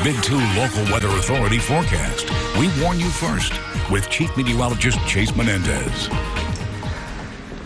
Big 2 Local Weather Authority forecast. We warn you first with Chief Meteorologist Chase Menendez.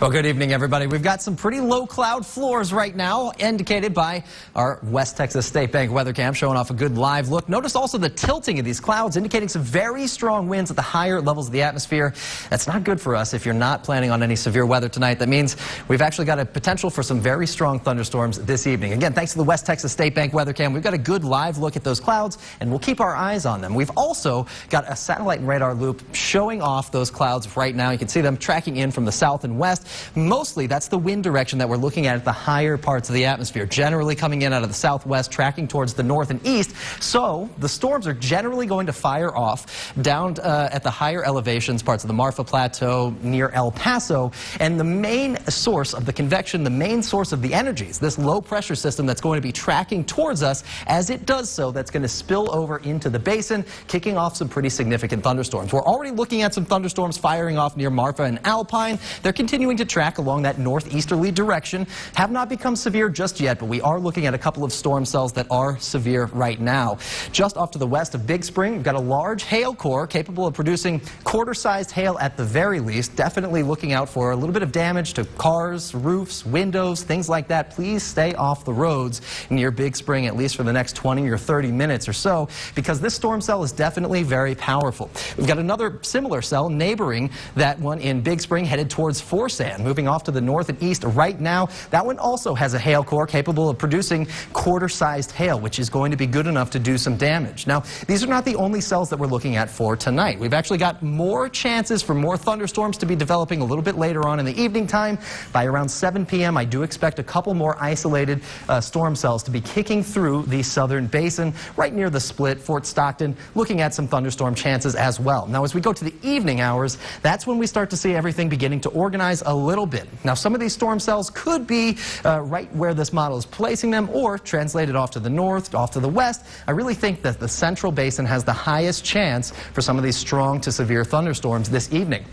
Well, good evening, everybody. We've got some pretty low cloud floors right now, indicated by our West Texas State Bank weather cam, showing off a good live look. Notice also the tilting of these clouds, indicating some very strong winds at the higher levels of the atmosphere. That's not good for us if you're not planning on any severe weather tonight. That means we've actually got a potential for some very strong thunderstorms this evening. Again, thanks to the West Texas State Bank weather cam, we've got a good live look at those clouds, and we'll keep our eyes on them. We've also got a satellite and radar loop showing off those clouds right now. You can see them tracking in from the south and west. Mostly, that's the wind direction that we're looking at the higher parts of the atmosphere, generally coming in out of the southwest, tracking towards the north and east. So the storms are generally going to fire off down at the higher elevations, parts of the Marfa Plateau, near El Paso. And the main source of the convection, the main source of the energies, this low pressure system that's going to be tracking towards us. As it does so, that's going to spill over into the basin, kicking off some pretty significant thunderstorms. We're already looking at some thunderstorms firing off near Marfa and Alpine. They're continuing to track along that northeasterly direction. Have not become severe just yet, but we are looking at a couple of storm cells that are severe right now. Just off to the west of Big Spring, we've got a large hail core capable of producing quarter-sized hail at the very least. Definitely looking out for a little bit of damage to cars, roofs, windows, things like that. Please stay off the roads near Big Spring, at least for the next 20 or 30 minutes or so, because this storm cell is definitely very powerful. We've got another similar cell neighboring that one in Big Spring, headed towards Forsan, moving off to the north and east right now. That one also has a hail core capable of producing quarter-sized hail, which is going to be good enough to do some damage. Now, these are not the only cells that we're looking at for tonight. We've actually got more chances for more thunderstorms to be developing a little bit later on in the evening time. By around 7 p.m., I do expect a couple more isolated storm cells to be kicking through the southern basin, right near the Split, Fort Stockton, looking at some thunderstorm chances as well. Now, as we go to the evening hours, that's when we start to see everything beginning to organize a little bit. Now, some of these storm cells could be right where this model is placing them, or translated off to the north, off to the west. I really think that the central basin has the highest chance for some of these strong to severe thunderstorms this evening.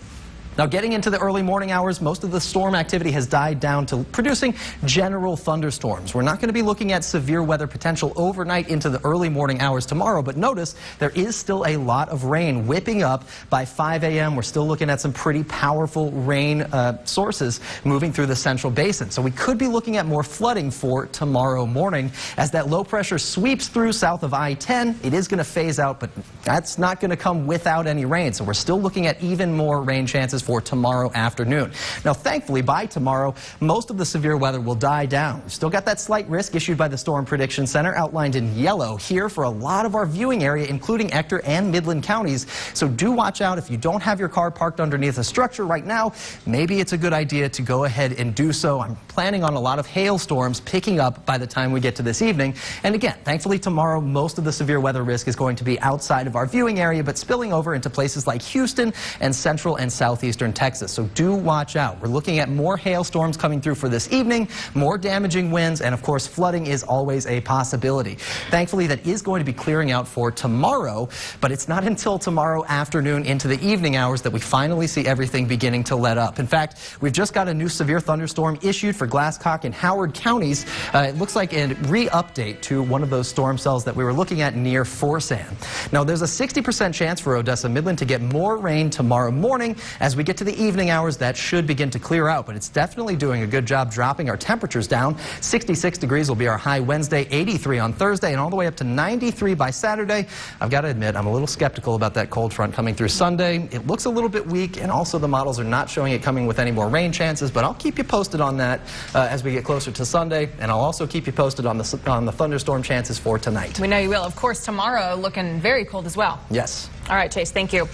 Now, getting into the early morning hours, most of the storm activity has died down to producing general thunderstorms. We're not going to be looking at severe weather potential overnight into the early morning hours tomorrow, but notice there is still a lot of rain whipping up by 5 a.m. We're still looking at some pretty powerful rain sources moving through the central basin. So we could be looking at more flooding for tomorrow morning as that low pressure sweeps through south of I-10. It is going to phase out, but that's not going to come without any rain. So we're still looking at even more rain chances for tomorrow afternoon. Now, thankfully, by tomorrow, most of the severe weather will die down. We've still got that slight risk issued by the Storm Prediction Center, outlined in yellow here for a lot of our viewing area, including Ector and Midland counties. So do watch out if you don't have your car parked underneath a structure right now. Maybe it's a good idea to go ahead and do so. I'm planning on a lot of hailstorms picking up by the time we get to this evening. And again, thankfully, tomorrow, most of the severe weather risk is going to be outside of our viewing area, but spilling over into places like Houston and central and southeastern Texas. So do watch out. We're looking at more hailstorms coming through for this evening, more damaging winds, and of course, flooding is always a possibility. Thankfully, that is going to be clearing out for tomorrow, but it's not until tomorrow afternoon into the evening hours that we finally see everything beginning to let up. In fact, we've just got a new severe thunderstorm issued for Glasscock and Howard counties. It looks like a re-update to one of those storm cells that we were looking at near Forsan. Now, there's a 60% chance for Odessa Midland to get more rain tomorrow morning. As we get to the evening hours, that should begin to clear out, but it's definitely doing a good job dropping our temperatures down. 66 degrees will be our high Wednesday, 83 on Thursday, and all the way up to 93 by Saturday. I've got to admit, I'm a little skeptical about that cold front coming through Sunday. It looks a little bit weak, and also the models are not showing it coming with any more rain chances, but I'll keep you posted on that as we get closer to Sunday, and I'll also keep you posted on the thunderstorm chances for tonight. We know you will. Of course, tomorrow looking very cold as well. Yes. All right, Chase, thank you.